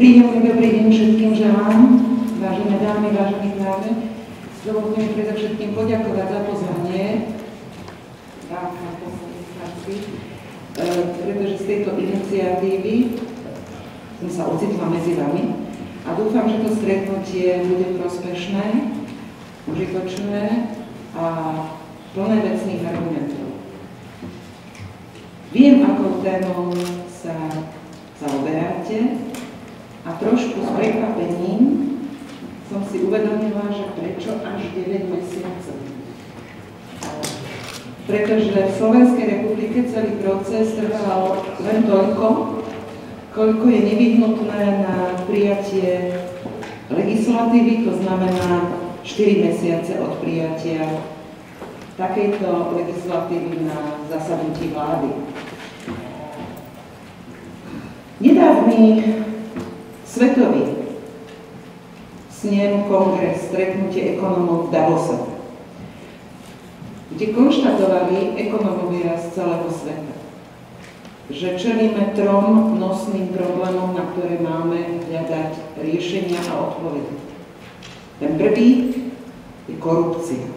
Príjemný dobrý deň všetkým želám, vážené dámy, vážení páni. Dovolte mi predovšetkým poďakovať za pozvanie, pretože z tejto iniciatívy som sa ocitla medzi vami a dúfam, že to stretnutie bude prospešné, užitočné a plné vecných argumentov. Viem, akou témou sa zaoberáte a trošku s prekvapením som si uvedomila, že prečo až 9 mesiacov. Pretože v Slovenskej republike celý proces trval len toľko, koľko je nevyhnutné na prijatie legislatívy, to znamená 4 mesiace od prijatia takejto legislatívy na zasadnutí vlády. Nedávny svetový snem, kongres, stretnutie ekonomov v Davose, kde konštatovali ekonomovia z celého sveta, že čelíme 3 nosným problémom, na ktoré máme hľadať riešenia a odpovede. Ten prvý je korupcia.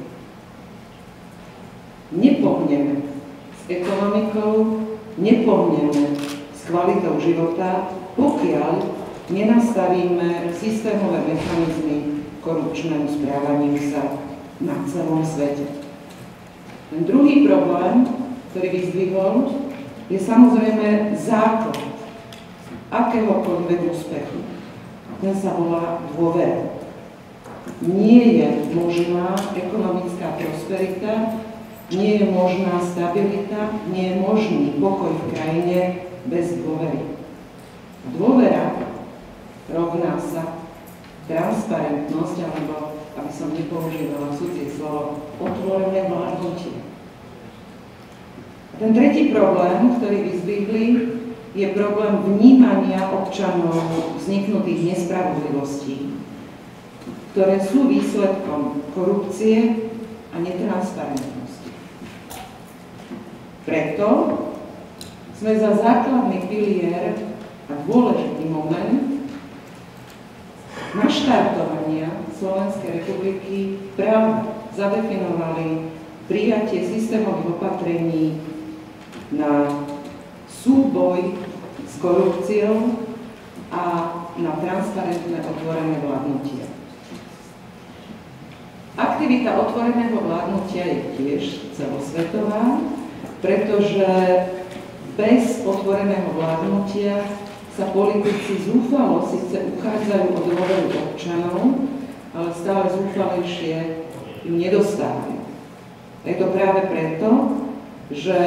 Nepohneme s ekonomikou, nepohneme s kvalitou života, pokiaľ nenastavíme systémové mechanizmy korupčnému správaniu sa na celom svete. Ten druhý problém, ktorý vyzdvihol, je samozrejme základ akéhokoľvek úspechu. Ten sa volá dôvera. Nie je možná ekonomická prosperita, nie je možná stabilita, nie je možný pokoj v krajine bez dôvery. Dôvera rovná sa transparentnosť, alebo, aby som nepoužívala cudzie slovo, otvorené vládnutie. A ten tretí problém, ktorý vyzdvihli, je problém vnímania občanov vzniknutých nespravodlivostí, ktoré sú výsledkom korupcie a netransparentnosti. Preto sme za základný pilier a dôležitý moment naštartovania Slovenskej republiky práve zadefinovali prijatie systémových opatrení na súboj s korupciou a na transparentné otvorené vládnutie. Aktivita otvoreného vládnutia je tiež celosvetová, pretože bez otvoreného vládnutia sa politici zúfalo síce uchádzajú o dôveru občanov, ale stále zúfalejšie im nedostávajú. Je to práve preto, že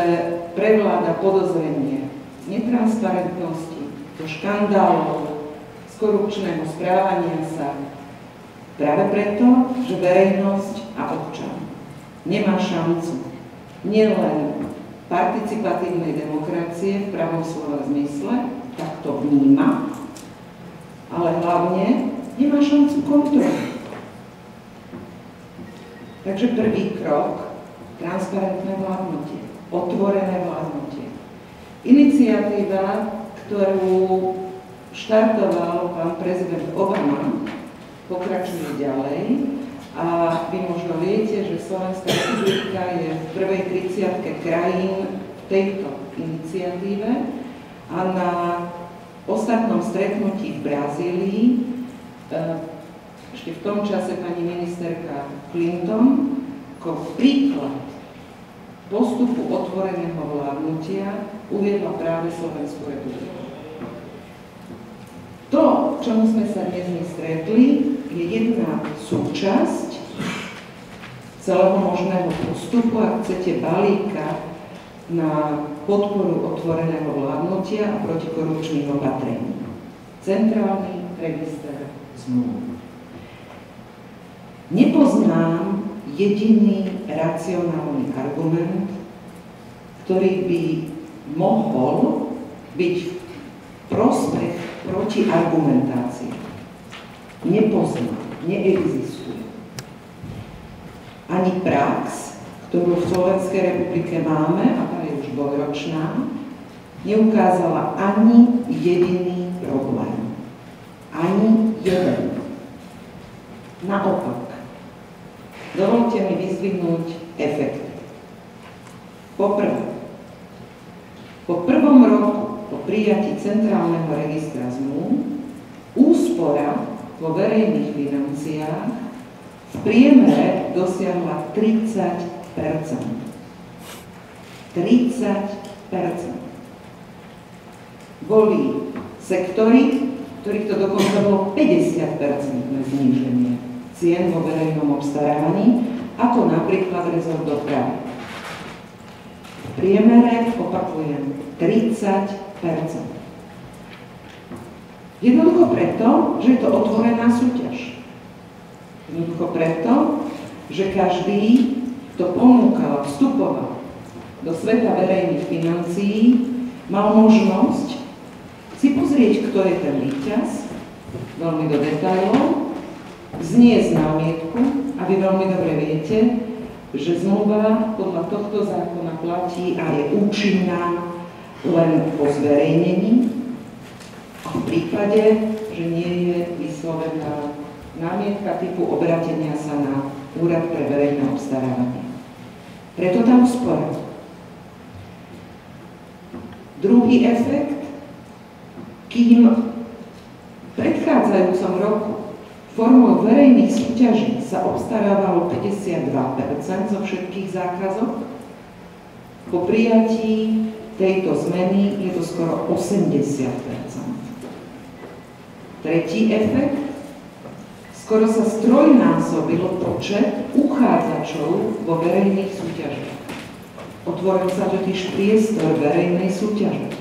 prevláda podozrenie z netransparentnosti, zo škandálov, z korupčného správania sa. Práve preto, že verejnosť a občan nemá šancu nielen participatívnej demokracie v pravom slova zmysle, tak to vníma, ale hlavne nemá šancu kontroly. Takže prvý krok, transparentné vládnutie, otvorené vládnutie. Iniciatíva, ktorú štartoval pán prezident Obama, pokračuje ďalej a vy možno viete, že Slovenská republika je v prvej 30 krajín v tejto iniciatíve a na ostatnom stretnutí v Brazílii ešte v tom čase pani ministerka Clinton ako príklad postupu otvoreného vládnutia uviedla práve Slovenskú republiku. To, čomu sme sa dnes stretli, je jedna súčasť celého možného postupu, ak chcete, balíka na podporu otvoreného vládnutia a protikorupčných opatrení. Centrálny register zmluv. Nepoznám jediný racionálny argument, ktorý by mohol byť v prospech proti argumentácii. Nepoznám, neexistuje. Ani prax, ktorú v Slovenskej republike máme, a tá je už dvojročná, neukázala ani jediný problém. Ani jeden. Naopak. Dovolte mi vyzdvihnúť efekty. Poprvé, po prvom roku po prijatí Centrálneho registra zmluv úspora vo verejných financiách v priemere dosiahla 30%. 30%. Boli sektory, ktorých to dokonca bolo 50% zníženie cien vo verejnom obstarávaní, ako napríklad rezort dopravy. V priemere, opakujem, 30%. Jednoducho preto, že je to otvorená súťaž. Jednoducho preto, že každý, kto ponúkal, vstupoval do sveta verejných financií, mal možnosť si pozrieť, kto je ten víťaz, veľmi do detailov, zniesť námietku a vy veľmi dobre viete, že zmluva podľa tohto zákona platí a je účinná len po zverejnení a v prípade, že nie je vyslovená námietka typu obratenia sa na Úrad pre verejné obstarávanie. Preto tá úspora. Druhý efekt, kým v predchádzajúcom roku formou verejných súťaží sa obstarávalo 52% zo všetkých zákazok, po prijatí tejto zmeny je to skoro 80%. Tretí efekt, skoro sa strojnásobilo počet uchádzačov vo verejných súťažiach. Otvoril sa totiž priestor verejnej súťaže.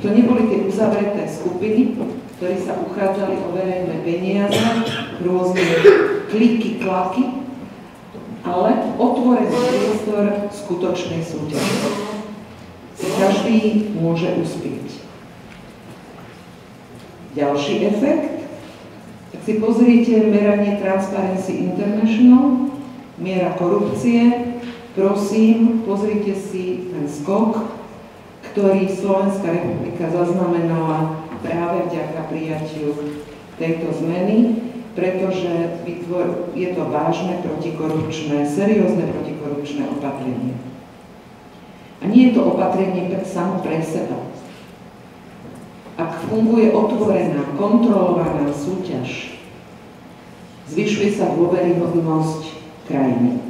To neboli tie uzavreté skupiny, ktorí sa uchádzali o verejné peniaze, rôzne kliky, klaky, ale otvorený priestor skutočnej súťaže. Každý môže uspieť. Ďalší efekt, tak si pozrite meranie Transparency International, miera korupcie. Prosím, pozrite si ten skok, ktorý Slovenská republika zaznamenala práve vďaka prijatiu tejto zmeny, pretože je to vážne protikorupčné, seriózne protikorupčné opatrenie. A nie je to opatrenie samo pre seba. Ak funguje otvorená, kontrolovaná súťaž, zvyšuje sa dôveryhodnosť krajiny.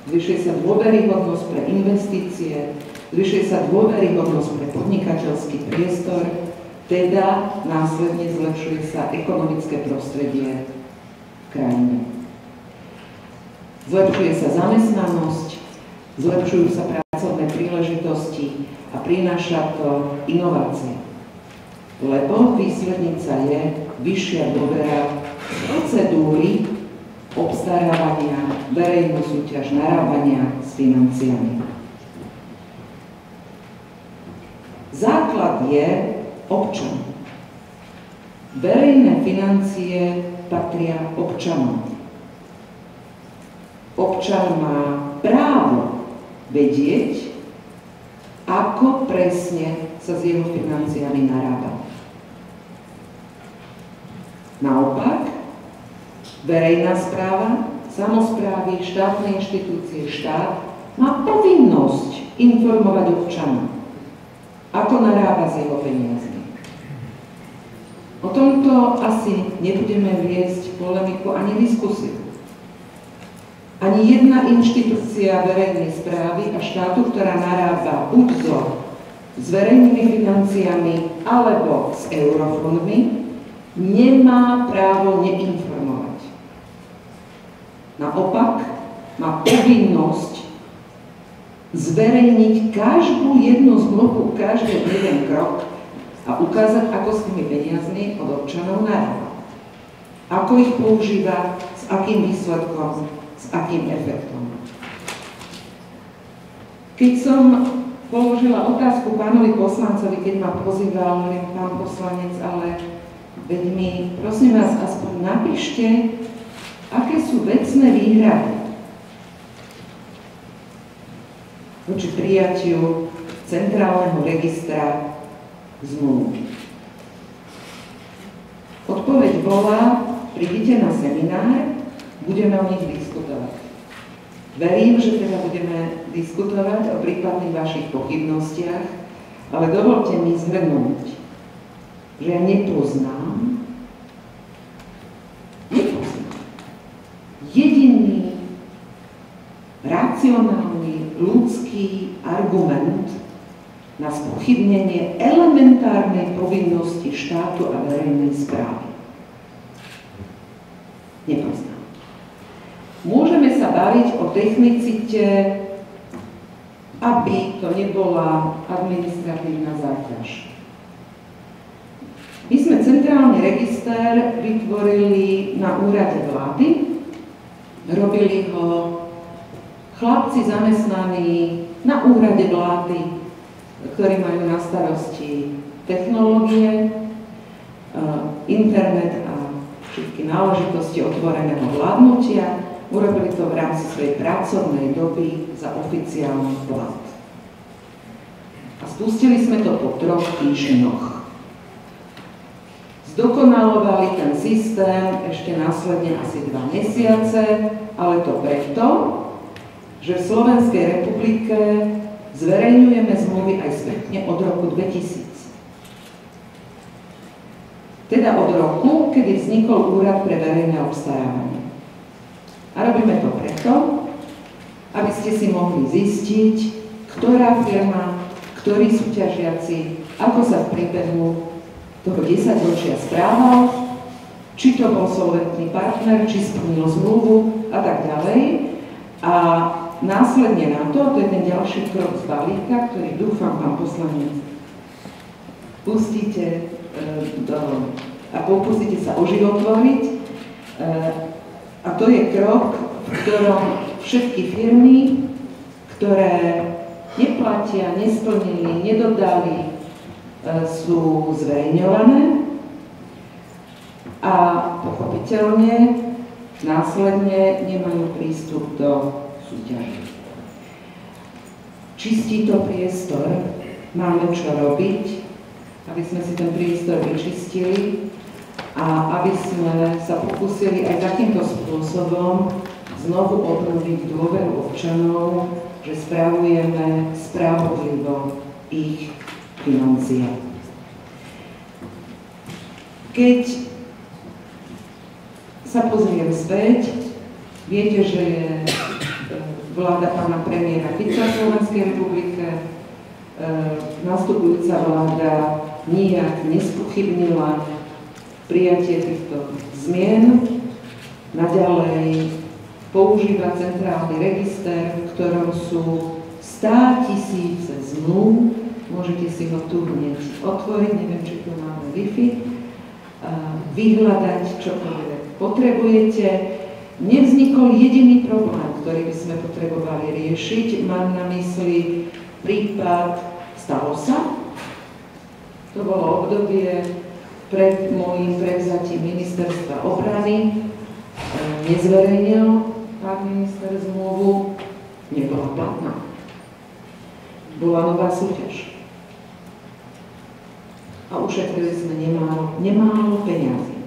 Zvyšuje sa dôveryhodnosť pre investície, zvyšuje sa dôveryhodnosť pre podnikateľský priestor, teda následne zlepšuje sa ekonomické prostredie v krajine. Zlepšuje sa zamestnanosť, zlepšujú sa pracovné príležitosti a prináša to inovácie. Lebo výslednica je vyššia dôvera procedúry obstarávania, verejnú súťaž, narábania s financiami. Základ je občan. Verejné financie patria občanom. Občan má právo vedieť, ako presne sa s jeho financiami narába. Naopak, verejná správa, samosprávy, štátne inštitúcie, štát má povinnosť informovať občana, ako narába s jeho peniazmi. O tomto asi nebudeme viesť polemiku ani diskusiu. Ani jedna inštitúcia verejnej správy a štátu, ktorá narába buď s verejnými financiami alebo s eurofondmi, nemá právo neinformovať. Naopak, má povinnosť zverejniť každú jednu zmluvu, každý jeden krok a ukázať, ako s tými peniazmi od občanov narába. Ako ich používa, s akým výsledkom, s akým efektom. Keď som položila otázku pánovi poslancovi, keď ma pozýval, pán poslanec, ale veď mi, prosím vás, aspoň napíšte, aké sú vecné výhrady voči prijatiu Centrálneho registra zmluv. Odpoveď bola: prídite na seminár, budeme o nich diskutovať. Verím, že teda budeme diskutovať o prípadných vašich pochybnostiach, ale dovolte mi zhrnúť, že ja nepoznám jediný racionálny ľudský argument na spochybnenie elementárnej povinnosti štátu a verejnej správy. Nepoznám. Môžeme sa baviť o technicite, aby to nebola administratívna záťaž. My sme centrálny register vytvorili na úrade vlády. Robili ho chlapci zamestnaní na úrade vlády, ktorí majú na starosti technológie, internet a všetky náležitosti otvoreného vládnutia. Urobili to v rámci svojej pracovnej doby za oficiálny plat. A spustili sme to po 3 týždňoch. Zdokonalovali ten systém ešte následne asi 2 mesiace, ale to preto, že v Slovenskej republike zverejňujeme zmluvy aj spätne od roku 2000. Teda od roku, kedy vznikol Úrad pre verejné obstarávanie. A robíme to preto, aby ste si mohli zistiť, ktorá firma, ktorí súťažiaci, ako sa v priebehu toho 10-ročia správal, či to bol solventný partner, či splnil zmluvu a tak ďalej. A následne na to je ten ďalší krok z balíka, ktorý dúfam, pán poslanec, pustíte a pokúsite sa oživotvoriť. A to je krok, v ktorom všetky firmy, ktoré neplatia, nesplnili, nedodali, sú zverejňované a pochopiteľne následne nemajú prístup do súťaže. Čistí to priestor, máme čo robiť, aby sme si ten priestor vyčistili a aby sme sa pokúsili aj takýmto spôsobom znovu obnoviť dôveru občanov, že spravujeme spravodlivo ich financie. Keď sa pozriem späť, viete, že je vláda pána premiéra Fica v Slovenskej republike. Nastupujúca vláda nijak nespochybnila prijatie týchto zmien. Naďalej používa centrálny register, v ktorom sú 100 000 zmluv. Môžete si ho tu hneď otvoriť, neviem, či tu máme Wi-Fi, vyhľadať čokoľvek potrebujete. Nevznikol jediný problém, ktorý by sme potrebovali riešiť. Mám na mysli prípad Stalo sa. To bolo obdobie pred môjim prevzatím ministerstva obrany. Nezverejnil pán minister zmluvu, nebola platná. Bola nová súťaž. A ušetrili sme nemálo peňazí.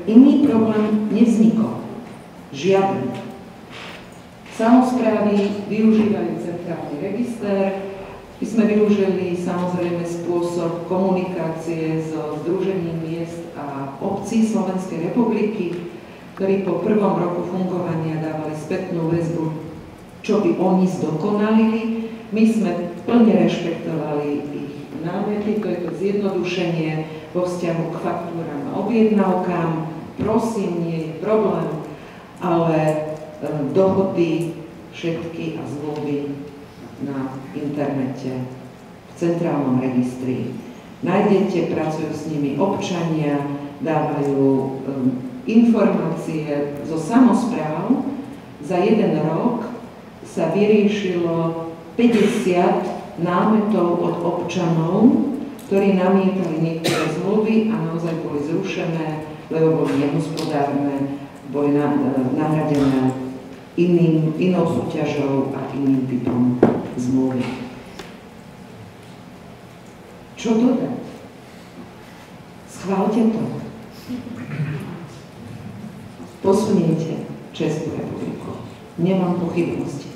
Iný problém nevznikol. Žiaden. Samosprávy využívajú centrálny register. My sme využili samozrejme spôsob komunikácie so Združením miest a obcí Slovenskej republiky, ktorí po prvom roku fungovania dávali spätnú väzbu, čo by oni zdokonalili. My sme plne rešpektovali ich námety, to je to zjednodušenie vo vzťahu k faktúram a objednávkám. Prosím, nie je problém, ale dohody všetky a zmluvy na internete, v centrálnom registri. Nájdete, pracujú s nimi občania, dávajú informácie zo samospráv. Za 1 rok sa vyriešilo 50 námetov od občanov, ktorí namietali niektoré zmluvy a naozaj boli zrušené, lebo boli nehospodárne, boli nahradené inou súťažou a iným typom zmluvy. Čo dodať? Schváľte to. Posuniete Českú republiku. Nemám pochybnosti.